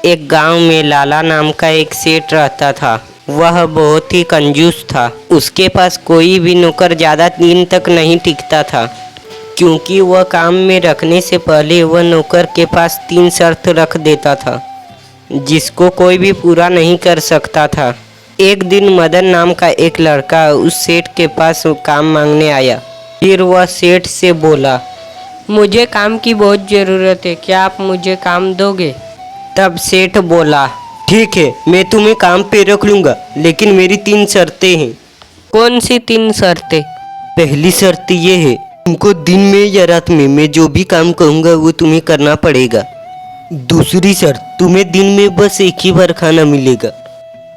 एक गांव में लाला नाम का एक सेठ रहता था। वह बहुत ही कंजूस था। उसके पास कोई भी नौकर ज़्यादा दिन तक नहीं टिकता था, क्योंकि वह काम में रखने से पहले वह नौकर के पास 3 शर्त रख देता था, जिसको कोई भी पूरा नहीं कर सकता था। एक दिन मदन नाम का एक लड़का उस सेठ के पास काम मांगने आया। फिर वह सेठ से बोला, मुझे काम की बहुत ज़रूरत है, क्या आप मुझे काम दोगे? तब सेठ बोला, ठीक है, मैं तुम्हें काम पे रख लूँगा, लेकिन मेरी 3 शर्तें हैं। कौन सी 3 शर्तें? पहली शर्त ये है, तुमको दिन में या रात में मैं जो भी काम कहूँगा वो तुम्हें करना पड़ेगा। दूसरी शर्त, तुम्हें दिन में बस एक ही बार खाना मिलेगा।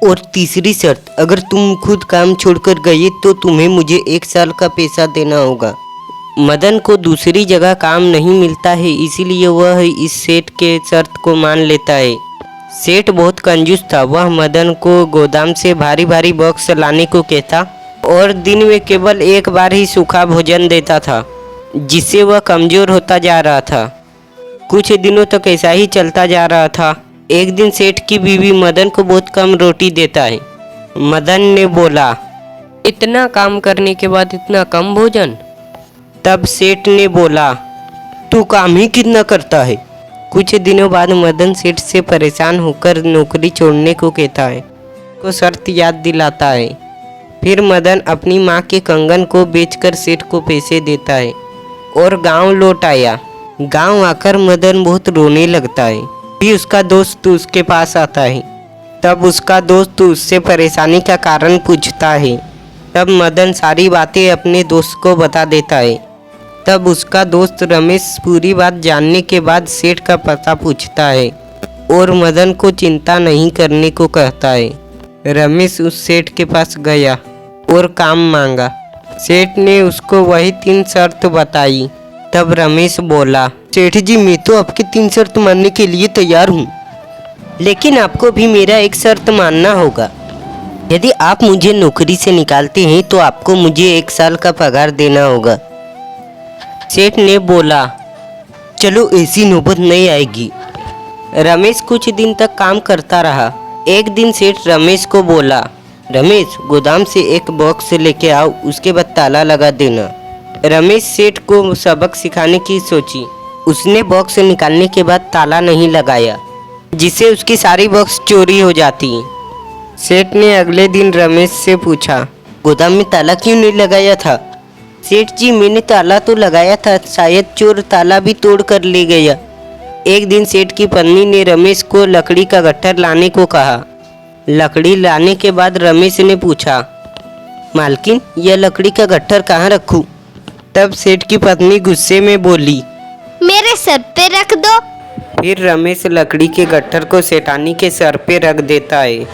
और तीसरी शर्त, अगर तुम खुद काम छोड़कर गए तो तुम्हें मुझे 1 साल का पैसा देना होगा। मदन को दूसरी जगह काम नहीं मिलता है, इसीलिए वह इस सेठ के शर्त को मान लेता है। सेठ बहुत कंजूस था। वह मदन को गोदाम से भारी भारी बॉक्स लाने को कहता और दिन में केवल 1 बार ही सूखा भोजन देता था, जिससे वह कमज़ोर होता जा रहा था। कुछ दिनों तक ऐसा ही चलता जा रहा था। एक दिन सेठ की बीवी मदन को बहुत कम रोटी देता है। मदन ने बोला, इतना काम करने के बाद इतना कम भोजन? तब सेठ ने बोला, तू काम ही कितना करता है। कुछ दिनों बाद मदन सेठ से परेशान होकर नौकरी छोड़ने को कहता है, को शर्त याद दिलाता है। फिर मदन अपनी माँ के कंगन को बेचकर सेठ को पैसे देता है और गांव लौट आया। गांव आकर मदन बहुत रोने लगता है। फिर उसका दोस्त उसके पास आता है। तब उसका दोस्त उससे परेशानी का कारण पूछता है। तब मदन सारी बातें अपने दोस्त को बता देता है। तब उसका दोस्त रमेश पूरी बात जानने के बाद सेठ का पता पूछता है और मदन को चिंता नहीं करने को कहता है। रमेश उस सेठ के पास गया और काम मांगा। सेठ ने उसको वही 3 शर्त बताई। तब रमेश बोला, सेठ जी, मैं तो आपकी 3 शर्त मानने के लिए तैयार हूँ, लेकिन आपको भी मेरा एक शर्त मानना होगा। यदि आप मुझे नौकरी से निकालते हैं तो आपको मुझे 1 साल का पगार देना होगा। सेठ ने बोला, चलो ऐसी नौबत नहीं आएगी। रमेश कुछ दिन तक काम करता रहा। एक दिन सेठ रमेश को बोला, रमेश, गोदाम से एक बॉक्स लेके आओ, उसके बाद ताला लगा देना। रमेश सेठ को सबक सिखाने की सोची। उसने बॉक्स निकालने के बाद ताला नहीं लगाया, जिससे उसकी सारी बॉक्स चोरी हो जाती। सेठ ने अगले दिन रमेश से पूछा, गोदाम में ताला क्यों नहीं लगाया था? सेठ जी, मैंने ताला तो लगाया था, शायद चोर ताला भी तोड़ कर ले गया। एक दिन सेठ की पत्नी ने रमेश को लकड़ी का गट्ठर लाने को कहा। लकड़ी लाने के बाद रमेश ने पूछा, मालकिन, यह लकड़ी का गट्ठर कहाँ रखूं? तब सेठ की पत्नी गुस्से में बोली, मेरे सर पे रख दो। फिर रमेश लकड़ी के गट्ठर को सेठानी के सर पे रख देता है।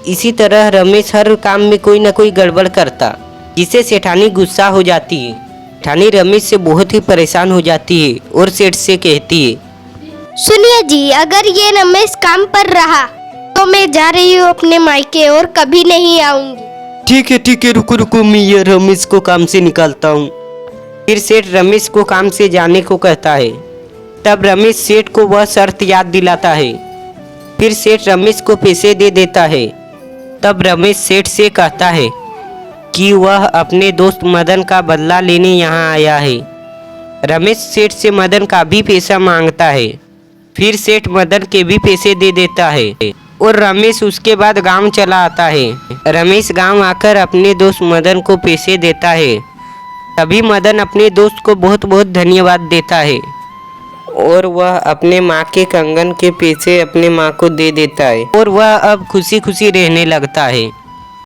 इसी तरह रमेश हर काम में कोई ना कोई गड़बड़ करता, जिससे सेठानी गुस्सा हो जाती है। सेठानी रमेश से बहुत ही परेशान हो जाती है और सेठ से कहती है, सुनिए जी, अगर ये रमेश काम पर रहा तो मैं जा रही हूँ अपने मायके और कभी नहीं आऊंगी। ठीक है, रुको रुको, मैं ये रमेश को काम से निकालता हूँ। फिर सेठ रमेश को काम से जाने को कहता है। तब रमेश सेठ को वह शर्त याद दिलाता है। फिर सेठ रमेश को पैसे दे देता है। तब रमेश सेठ से कहता है कि वह अपने दोस्त मदन का बदला लेने यहाँ आया है। रमेश सेठ से मदन का भी पैसा मांगता है। फिर सेठ मदन के भी पैसे दे देता है और रमेश उसके बाद गांव चला आता है। रमेश गांव आकर अपने दोस्त मदन को पैसे देता है। तभी मदन अपने दोस्त को बहुत बहुत धन्यवाद देता है और वह अपने माँ के कंगन के पैसे अपने माँ को दे देता है और वह अब खुशी खुशी रहने लगता है।